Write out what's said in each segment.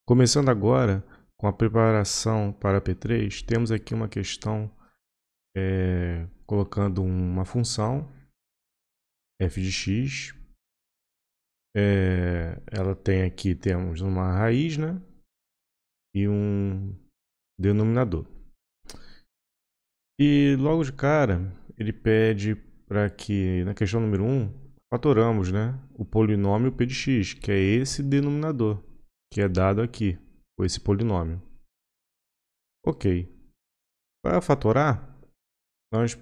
Começando agora com a preparação para P3, temos aqui uma questão colocando uma função f de x. Ela tem aqui, temos uma raiz, né? E um denominador. E logo de cara, ele pede para que, na questão número 1, fatoramos, né, o polinômio p de x, que é esse denominador, que é dado aqui, com esse polinômio. Ok. Para fatorar, nós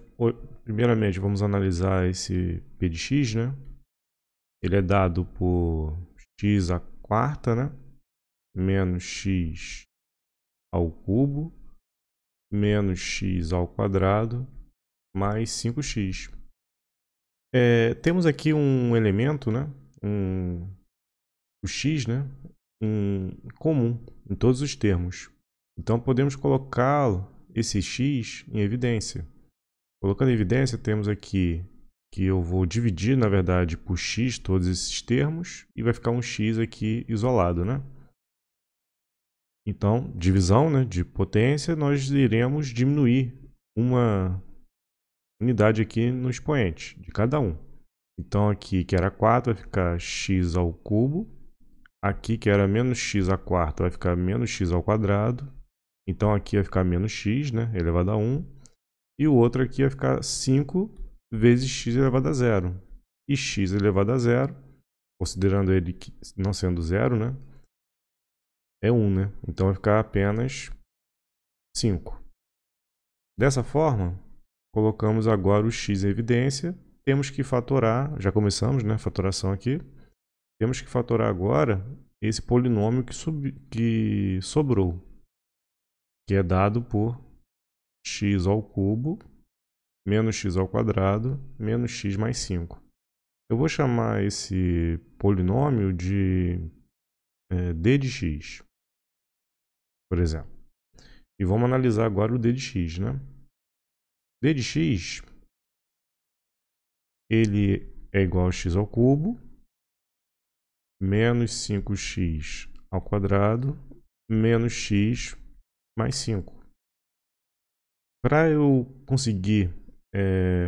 primeiramente vamos analisar esse p de x, né? Ele é dado por x à quarta, né? Menos x ao cubo, menos x ao quadrado, mais 5x. Temos aqui um elemento, né? O x, né? Comum em todos os termos. Então podemos colocá-lo, esse x, em evidência. Colocando em evidência, temos aqui que eu vou dividir, na verdade, por x todos esses termos e vai ficar um x aqui isolado, né? Então, divisão, né, de potência, nós iremos diminuir uma unidade aqui no expoente de cada um. Então, aqui que era 4 vai ficar x ao cubo. Aqui que era menos x à quarta vai ficar menos x ao quadrado. Então, aqui vai ficar menos x, né, elevado a 1. E o outro aqui vai ficar 5 vezes x elevado a zero. E x elevado a zero, considerando ele não sendo zero, né? É 1, né? Então vai ficar apenas 5. Dessa forma, colocamos agora o x em evidência. Temos que fatorar, já começamos, né? Fatoração aqui. Temos que fatorar agora esse polinômio que sobrou, que é dado por x ao cubo menos x ao quadrado, menos x mais 5. Eu vou chamar esse polinômio de d de x, por exemplo. E vamos analisar agora o d de x, né? D de x, ele é igual a x ao cubo, menos 5x ao quadrado, menos x mais 5. Para eu conseguir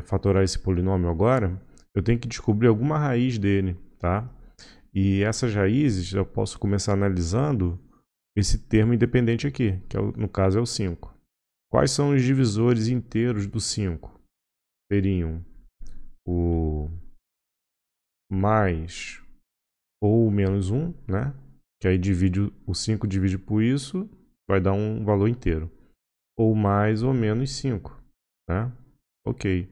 fatorar esse polinômio agora, eu tenho que descobrir alguma raiz dele, tá? E essas raízes eu posso começar analisando esse termo independente aqui, que no caso é o 5. Quais são os divisores inteiros do 5? Seriam o mais ou o menos 1, né? Que aí o 5 divide por isso, vai dar um valor inteiro. Ou mais ou menos 5, né? Ok.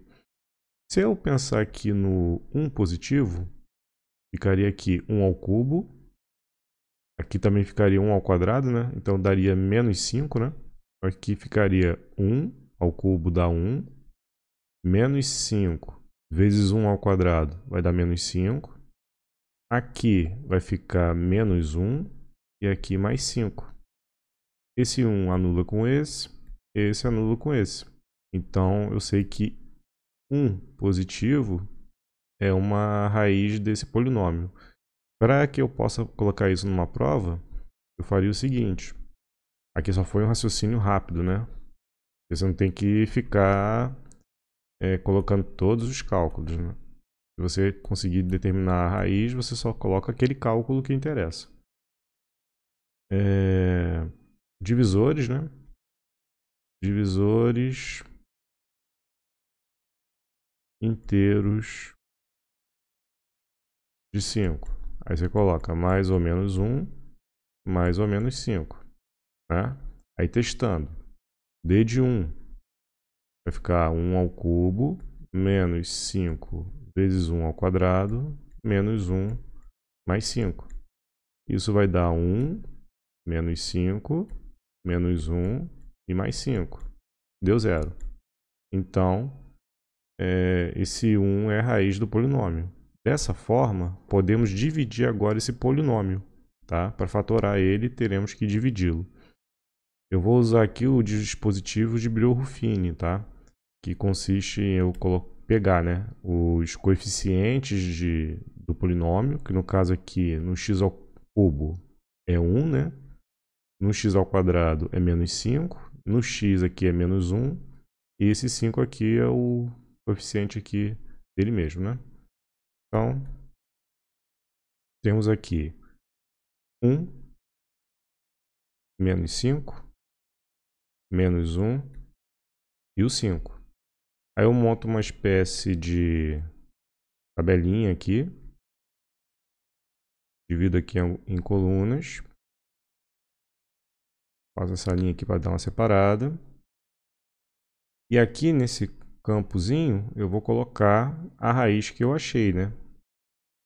Se eu pensar aqui no 1 positivo, ficaria aqui 1 ao cubo. Aqui também ficaria 1 ao quadrado, né? Então daria menos 5, né? Aqui ficaria 1 ao cubo dá 1. Menos 5 vezes 1 ao quadrado vai dar menos 5. Aqui vai ficar menos 1 e aqui mais 5. Esse 1 anula com esse anula com esse. Então eu sei que 1 positivo é uma raiz desse polinômio. Para que eu possa colocar isso numa prova, eu faria o seguinte. Aqui só foi um raciocínio rápido, né? Você não tem que ficar colocando todos os cálculos, né? Se você conseguir determinar a raiz, você só coloca aquele cálculo que interessa. Divisores, né? Divisores inteiros de 5. Aí você coloca mais ou menos 1, mais ou menos 5. Né? Aí testando. D de 1 vai ficar 1 ao cubo, menos 5 vezes 1 ao quadrado, menos 1 mais 5. Isso vai dar 1, menos 5, menos 1 e mais 5. Deu 0. Então, esse 1 é a raiz do polinômio. Dessa forma, podemos dividir agora esse polinômio. Tá? Para fatorar ele, teremos que dividi-lo. Eu vou usar aqui o dispositivo de Brillo-Ruffini, tá? Que consiste em eu pegar, né, os coeficientes do polinômio, que no caso aqui, no x ao cubo, é 1, né? no x ao quadrado é menos 5, no x aqui é menos 1, e esse 5 aqui é o coeficiente aqui dele mesmo, né? Então, temos aqui 1, menos 5, menos 1 e o 5. Aí eu monto uma espécie de tabelinha aqui, divido aqui em colunas, faço essa linha aqui para dar uma separada. E aqui nesse campozinho eu vou colocar a raiz que eu achei, né?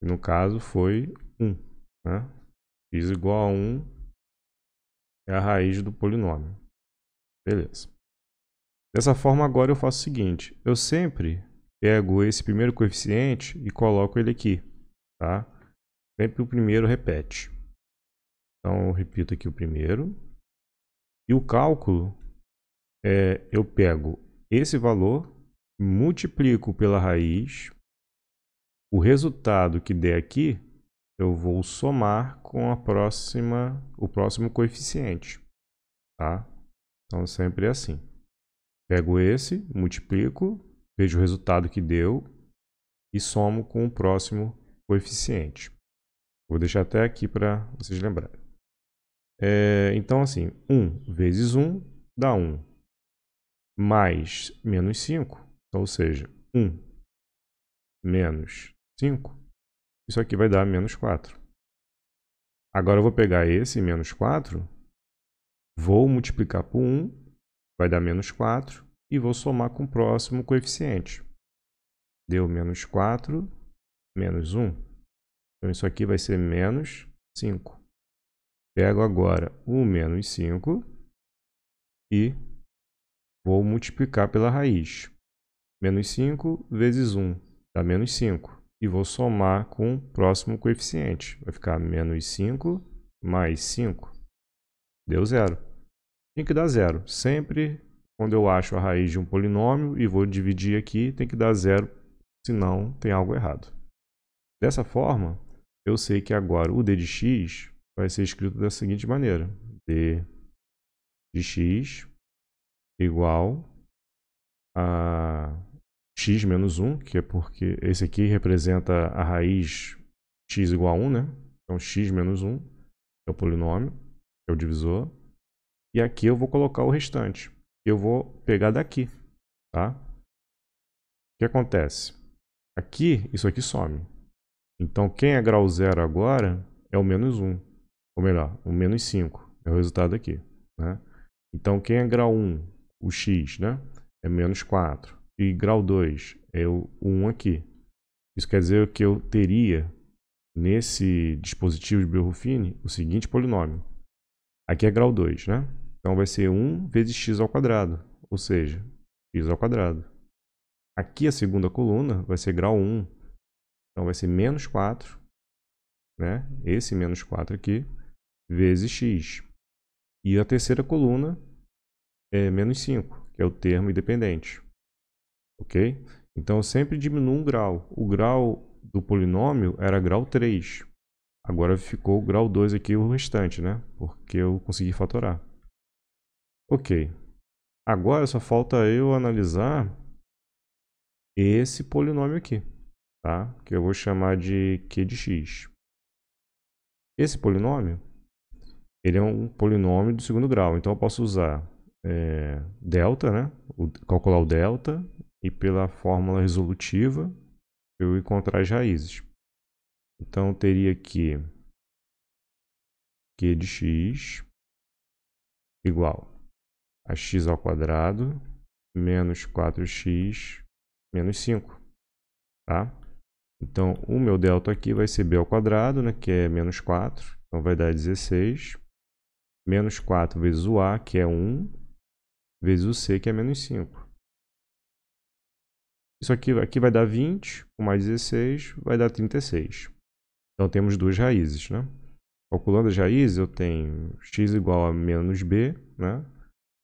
No caso foi 1, né? X igual a 1 é a raiz do polinômio. Beleza. Dessa forma agora eu faço o seguinte, eu sempre pego esse primeiro coeficiente e coloco ele aqui, tá? Sempre o primeiro repete. Então eu repito aqui o primeiro. E o cálculo eu pego esse valor, multiplico pela raiz, o resultado que der aqui, eu vou somar com o próximo coeficiente, tá? Então sempre é assim. Pego esse, multiplico, vejo o resultado que deu e somo com o próximo coeficiente. Vou deixar até aqui para vocês lembrarem. Então assim, 1 vezes 1 dá 1. Mais menos 5, então, ou seja, 1 menos 5, isso aqui vai dar menos 4. Agora eu vou pegar esse menos 4, vou multiplicar por 1, vai dar menos 4, e vou somar com o próximo coeficiente. Deu menos 4, menos 1. Então isso aqui vai ser menos 5. Pego agora o menos 5 e vou multiplicar pela raiz. Menos 5 vezes 1 dá menos 5. E vou somar com o próximo coeficiente. Vai ficar menos 5 mais 5. Deu 0. Tem que dar 0. Sempre quando eu acho a raiz de um polinômio e vou dividir aqui, tem que dar 0, senão tem algo errado. Dessa forma, eu sei que agora o d de x vai ser escrito da seguinte maneira. D de x igual a x menos 1, que é porque esse aqui representa a raiz x igual a 1, né? Então x menos 1 é o polinômio, é o divisor. E aqui eu vou colocar o restante. Eu vou pegar daqui, tá? O que acontece? Aqui, isso aqui some. Então quem é grau 0 agora é o menos 1. Ou melhor, o menos 5. É o resultado aqui, né? Então quem é grau 1, o x, né? É menos 4. E grau 2 é o 1 aqui. Isso quer dizer que eu teria, nesse dispositivo de Bell-Ruffini, o seguinte polinômio. Aqui é grau 2, né? Então vai ser 1 vezes x ao quadrado, ou seja, x ao quadrado. Aqui a segunda coluna vai ser grau 1, então vai ser menos 4, né? Esse menos 4 aqui, vezes x. E a terceira coluna é menos 5, que é o termo independente. Ok? Então eu sempre diminuo um grau. O grau do polinômio era grau 3. Agora ficou o grau 2 aqui, o restante, né? Porque eu consegui fatorar. Ok. Agora só falta eu analisar esse polinômio aqui, tá? Que eu vou chamar de q de x. Esse polinômio, ele é um polinômio do segundo grau. Então eu posso usar delta, né? Calcular o delta e pela fórmula resolutiva eu encontrar as raízes. Então eu teria que q de x igual a x ao quadrado menos 4x menos 5, tá? Então, o meu delta aqui vai ser b ao quadrado, né, que é menos 4, então vai dar 16, menos 4 vezes o a, que é 1, vezes o c, que é menos 5. Isso aqui vai dar 20, com mais 16, vai dar 36. Então, temos duas raízes, né? Calculando as raízes, eu tenho x igual a menos b, né?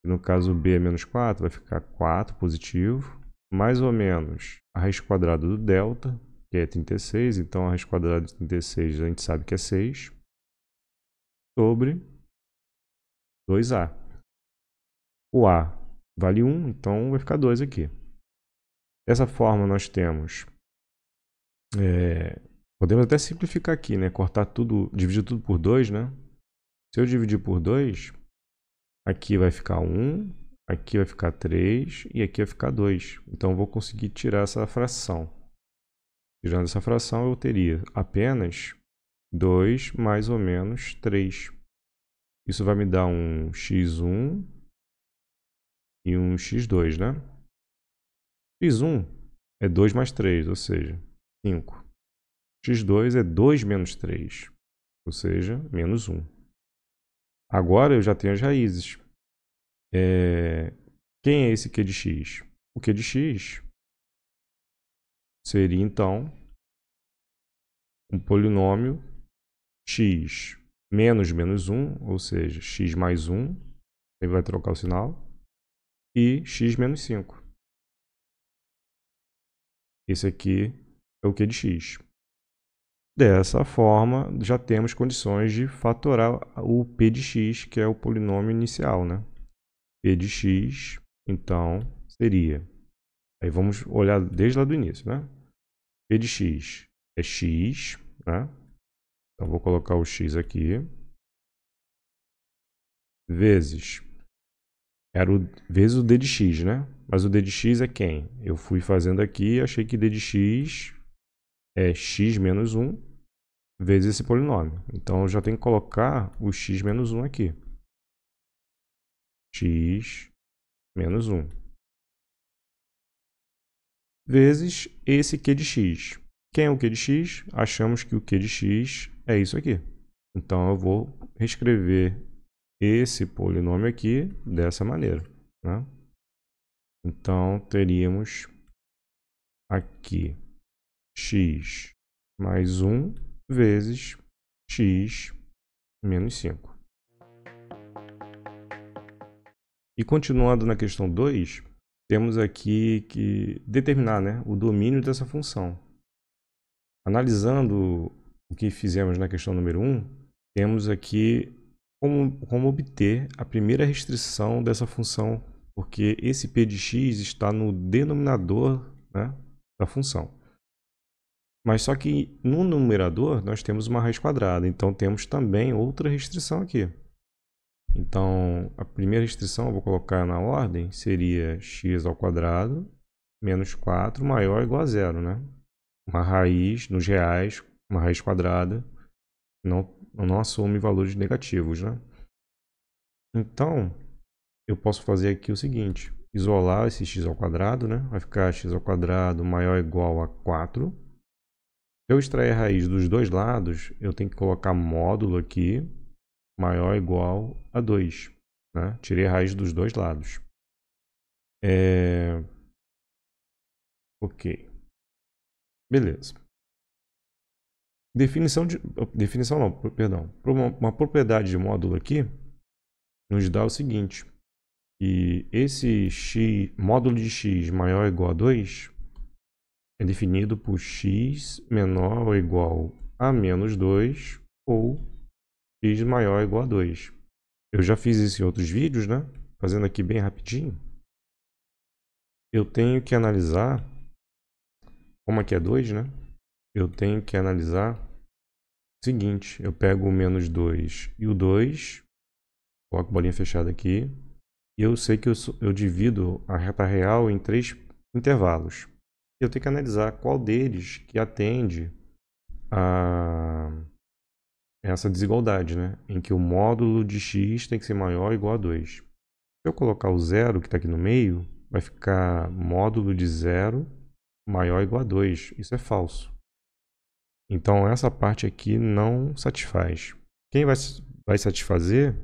No caso, b é menos 4, vai ficar 4 positivo, mais ou menos a raiz quadrada do delta, que é 36, então a raiz quadrada de 36 a gente sabe que é 6, sobre 2A. O A vale 1, então vai ficar 2 aqui. Dessa forma, nós temos... podemos até simplificar aqui, né? Cortar tudo, dividir tudo por 2, né? Se eu dividir por 2, aqui vai ficar 1, aqui vai ficar 3 e aqui vai ficar 2. Então, eu vou conseguir tirar essa fração. Tirando essa fração, eu teria apenas 2 mais ou menos 3. Isso vai me dar um x1 e um x2, né? x1 é 2 mais 3, ou seja, 5. x2 é 2 menos 3, ou seja, menos 1. Agora eu já tenho as raízes. Quem é esse q de x? O q de x seria, então, um polinômio x menos menos 1, ou seja, x mais 1, ele vai trocar o sinal, e x menos 5. Esse aqui é o q de x. Dessa forma, já temos condições de fatorar o p de x, que é o polinômio inicial, né? P de x, então, seria... Aí vamos olhar desde lá do início, né? P de x é x, né? Então, vou colocar o x aqui. Vezes vezes o d de x, né? Mas o d de x é quem? Eu fui fazendo aqui e achei que d de x é x menos 1 vezes esse polinômio. Então, eu já tenho que colocar o x menos 1 aqui. X menos 1. Vezes esse q de x. Quem é o q de x? Achamos que o q de x é isso aqui. Então, eu vou reescrever esse polinômio aqui dessa maneira, né? Então, teríamos aqui x mais 1 vezes x menos 5. E continuando na questão 2, temos aqui que determinar, né, o domínio dessa função. Analisando o que fizemos na questão número 1, temos aqui como obter a primeira restrição dessa função, porque esse p de x está no denominador, né, da função. Mas só que no numerador nós temos uma raiz quadrada, então temos também outra restrição aqui. Então, a primeira restrição, eu vou colocar na ordem, seria x ao quadrado menos 4 maior ou igual a zero, né? Uma raiz, nos reais, uma raiz quadrada, não assume valores negativos, né? Então, eu posso fazer aqui o seguinte, isolar esse x ao quadrado, né? Vai ficar x ao quadrado maior ou igual a 4. Se eu extrair a raiz dos dois lados, eu tenho que colocar módulo aqui, maior ou igual a 2. Né? Tirei a raiz dos dois lados. Ok. Beleza. Definição não, perdão. Uma propriedade de módulo aqui nos dá o seguinte. E esse módulo de x maior ou igual a 2 é definido por x menor ou igual a menos 2 ou x maior ou igual a 2. Eu já fiz isso em outros vídeos, né? Fazendo aqui bem rapidinho. Eu tenho que analisar, como aqui é 2, né? Eu tenho que analisar o seguinte. Eu pego o menos 2 e o 2, coloco a bolinha fechada aqui, e eu sei que eu divido a reta real em 3 intervalos. Eu tenho que analisar qual deles que atende a essa desigualdade, né? Em que o módulo de x tem que ser maior ou igual a 2. Se eu colocar o zero que está aqui no meio, vai ficar módulo de 0 maior ou igual a 2. Isso é falso. Então, essa parte aqui não satisfaz. Quem vai satisfazer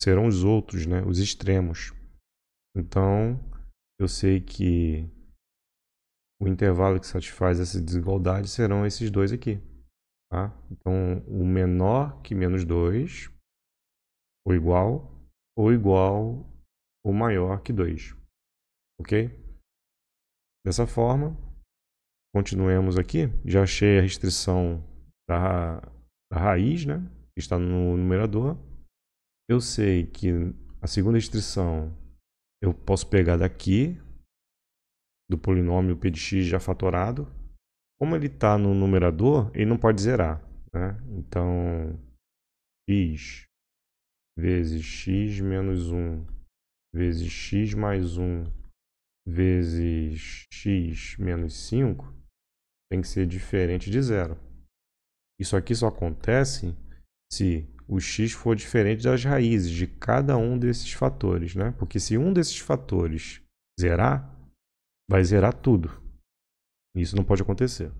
serão os outros, né? Os extremos. Então, eu sei que o intervalo que satisfaz essa desigualdade serão esses dois aqui. Tá? Então, o menor que menos 2, ou igual ou maior que 2. Ok? Dessa forma, continuemos aqui. Já achei a restrição da raiz, né? Que está no numerador. Eu sei que a segunda restrição eu posso pegar daqui, do polinômio p de x já fatorado. Como ele está no numerador, ele não pode zerar, né? Então, x vezes x menos 1 vezes x mais 1 vezes x menos 5 tem que ser diferente de zero. Isso aqui só acontece se o x for diferente das raízes de cada um desses fatores, né? Porque se um desses fatores zerar, vai zerar tudo. Isso não pode acontecer.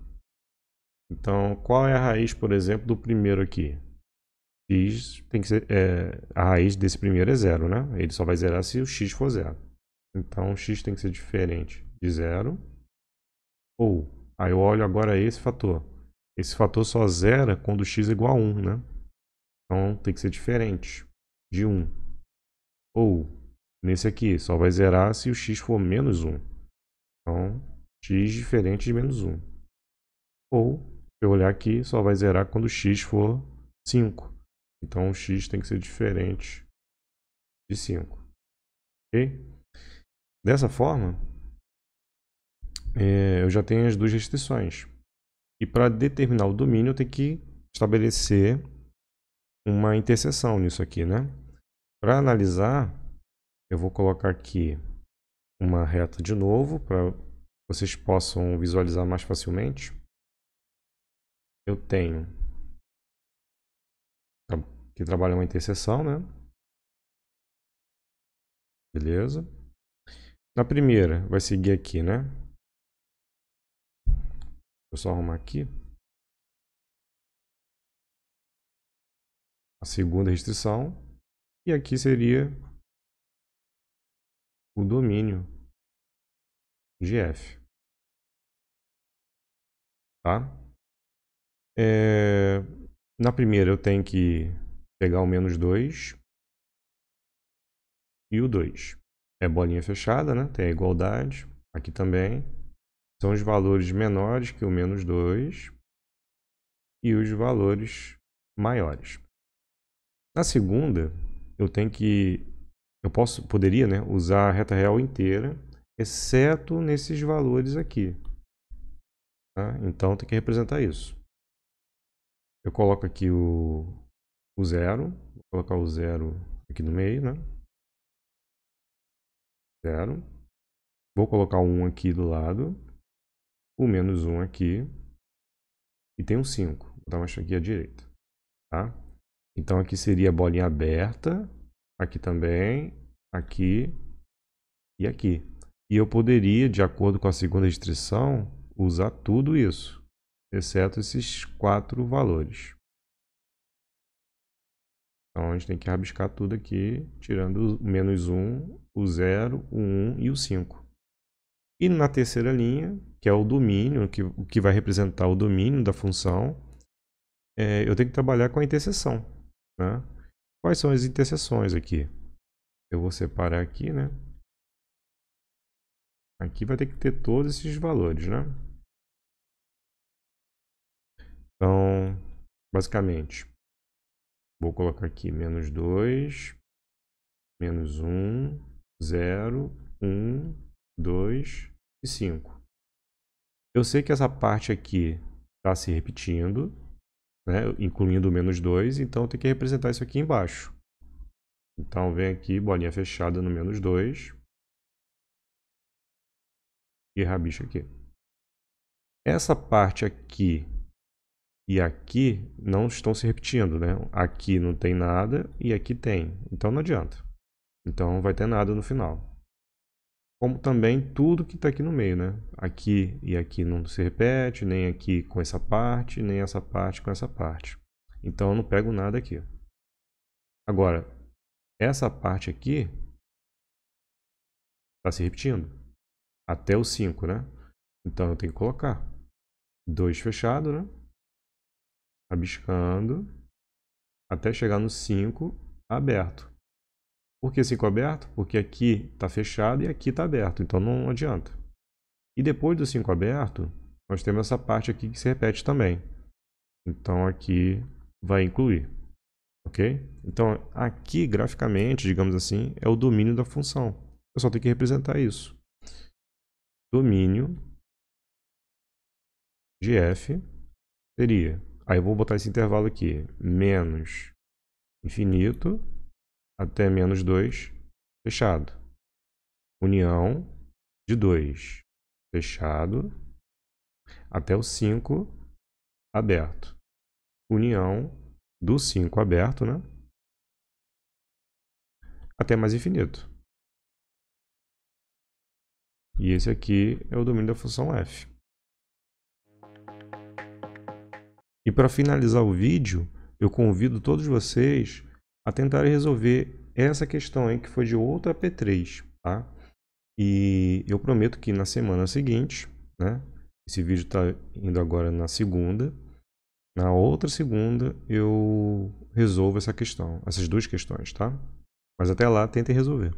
Então, qual é a raiz, por exemplo, do primeiro aqui? X tem que ser, a raiz desse primeiro é zero, né? Ele só vai zerar se o x for zero. Então, x tem que ser diferente de zero. Ou, aí eu olho agora esse fator. Esse fator só zera quando x é igual a 1, né? Então, tem que ser diferente de 1. Ou, nesse aqui, só vai zerar se o x for menos 1. Então, x diferente de menos 1. Ou, se eu olhar aqui, só vai zerar quando o x for 5. Então, o x tem que ser diferente de 5. Ok? Dessa forma, eu já tenho as duas restrições. E para determinar o domínio, eu tenho que estabelecer uma interseção nisso aqui, né? Para analisar, eu vou colocar aqui uma reta de novo, para vocês possam visualizar mais facilmente. Eu tenho que trabalhar uma interseção, né? Beleza. Na primeira, vai seguir aqui, né? Vou só arrumar aqui. A segunda restrição. E aqui seria o domínio de f. Tá? Na primeira eu tenho que pegar o menos 2 e o 2. É bolinha fechada, né? Tem a igualdade. Aqui também. São os valores menores que o menos 2 e os valores maiores. Na segunda, eu tenho que... poderia, né, usar a reta real inteira, exceto nesses valores aqui. Tá? Então, tem que representar isso. Eu coloco aqui o zero. Vou colocar o zero aqui no meio, né? Zero. Vou colocar o 1 aqui do lado. O menos 1 aqui. E tem um 5. Vou dar uma aqui à direita. Tá? Então, aqui seria a bolinha aberta. Aqui também. Aqui. E aqui. E eu poderia, de acordo com a segunda restrição, usar tudo isso. Exceto esses 4 valores. Então, a gente tem que rabiscar tudo aqui, tirando o menos 1, o 0, o 1 e o 5. E na terceira linha, que é o domínio, o que vai representar o domínio da função, eu tenho que trabalhar com a interseção. Né? Quais são as interseções aqui? Eu vou separar aqui, né? Aqui vai ter que ter todos esses valores, né? Então, basicamente, vou colocar aqui menos 2, menos 1, 0, 1, 2 e 5. Eu sei que essa parte aqui está se repetindo, né, incluindo o menos 2, então eu tenho que representar isso aqui embaixo. Então vem aqui, bolinha fechada no menos 2 e rabicho aqui. Essa parte aqui e aqui não estão se repetindo, né? Aqui não tem nada e aqui tem, então não adianta. Então não vai ter nada no final. Como também tudo que está aqui no meio, né? Aqui e aqui não se repete, nem aqui com essa parte, nem essa parte com essa parte. Então eu não pego nada aqui. Agora, essa parte aqui está se repetindo até o 5, né? Então eu tenho que colocar 2 fechado, né? Rabiscando até chegar no 5 aberto. Por que 5 aberto? Porque aqui está fechado e aqui está aberto, então não adianta. E depois do 5 aberto, nós temos essa parte aqui que se repete também. Então aqui vai incluir. Ok? Então, aqui, graficamente, digamos assim, é o domínio da função. Eu só tenho que representar isso. Domínio de f seria... Aí eu vou botar esse intervalo aqui. Menos infinito até menos 2, fechado. União de 2, fechado, até o 5, aberto. União do 5 aberto, né? Até mais infinito. E esse aqui é o domínio da função f. E para finalizar o vídeo, eu convido todos vocês a tentarem resolver essa questão aí que foi de outra P3, tá? E eu prometo que na semana seguinte, né? Esse vídeo está indo agora na segunda. Na outra segunda eu resolvo essa questão, essas duas questões, tá? Mas até lá, tentem resolver.